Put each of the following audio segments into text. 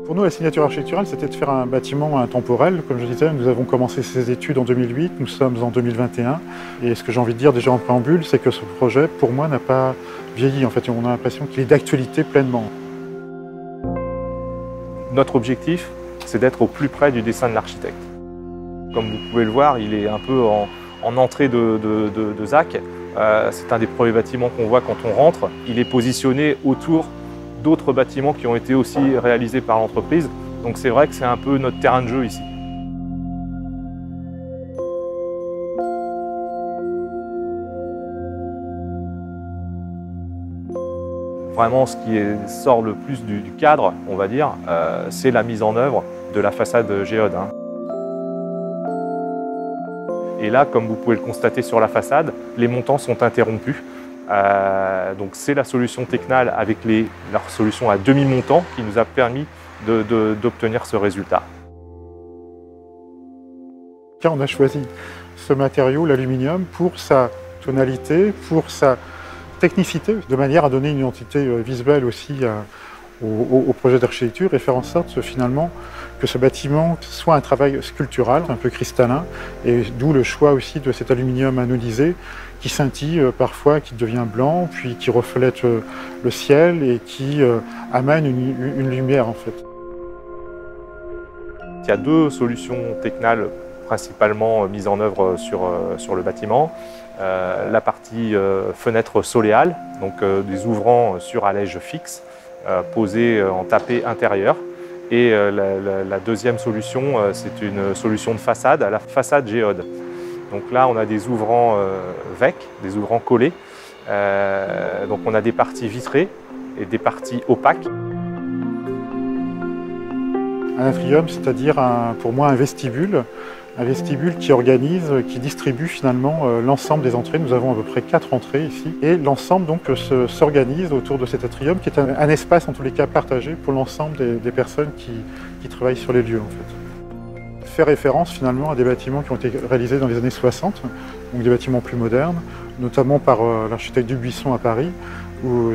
Pour nous, la signature architecturale, c'était de faire un bâtiment intemporel. Comme je disais, nous avons commencé ces études en 2008, nous sommes en 2021. Et ce que j'ai envie de dire déjà en préambule, c'est que ce projet, pour moi, n'a pas vieilli. En fait, on a l'impression qu'il est d'actualité pleinement. Notre objectif, c'est d'être au plus près du dessin de l'architecte. Comme vous pouvez le voir, il est un peu en entrée de ZAC. C'est un des premiers bâtiments qu'on voit quand on rentre. Il est positionné autour d'autres bâtiments qui ont été aussi réalisés par l'entreprise. Donc c'est vrai que c'est un peu notre terrain de jeu ici. Vraiment, ce qui sort le plus du cadre, on va dire, c'est la mise en œuvre de la façade géode. Et là, comme vous pouvez le constater sur la façade, les montants sont interrompus. Donc c'est la solution Tecnal avec leur solution à demi-montant qui nous a permis d'obtenir ce résultat. On a choisi ce matériau, l'aluminium, pour sa tonalité, pour sa technicité, de manière à donner une identité visuelle aussi au projet d'architecture et faire en sorte finalement que ce bâtiment soit un travail sculptural, un peu cristallin, et d'où le choix aussi de cet aluminium anodisé qui scintille parfois, qui devient blanc, puis qui reflète le ciel et qui amène une lumière en fait. Il y a deux solutions Tecnal principalement mises en œuvre sur le bâtiment. La partie fenêtre soléale, donc des ouvrants sur allège fixe, posés en tapé intérieur. Et la deuxième solution, c'est une solution de façade, à la façade géode. Donc là, on a des ouvrants VEC, des ouvrants collés. Donc on a des parties vitrées et des parties opaques. Un atrium, c'est-à-dire pour moi un vestibule qui organise, qui distribue finalement l'ensemble des entrées. Nous avons à peu près 4 entrées ici. Et l'ensemble donc s'organise autour de cet atrium qui est un espace en tous les cas partagé pour l'ensemble des personnes qui travaillent sur les lieux en fait. Fait référence finalement à des bâtiments qui ont été réalisés dans les années 60, donc des bâtiments plus modernes, notamment par l'architecte Dubuisson à Paris, où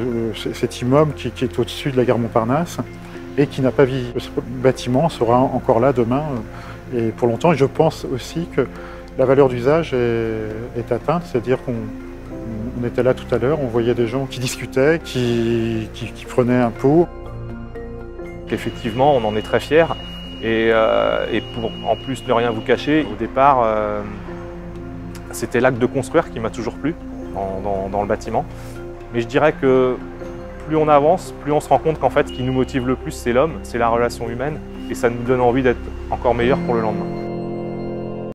cet immeuble qui est au-dessus de la gare Montparnasse et qui n'a pas vieilli. Ce bâtiment sera encore là demain et pour longtemps. Et je pense aussi que la valeur d'usage est atteinte, c'est-à-dire qu'on était là tout à l'heure, on voyait des gens qui discutaient, qui prenaient un pot. Effectivement, on en est très fiers. Et pour en plus ne rien vous cacher, au départ, c'était l'acte de construire qui m'a toujours plu dans le bâtiment. Mais je dirais que plus on avance, plus on se rend compte qu'en fait, ce qui nous motive le plus, c'est l'homme, c'est la relation humaine. Et ça nous donne envie d'être encore meilleur pour le lendemain.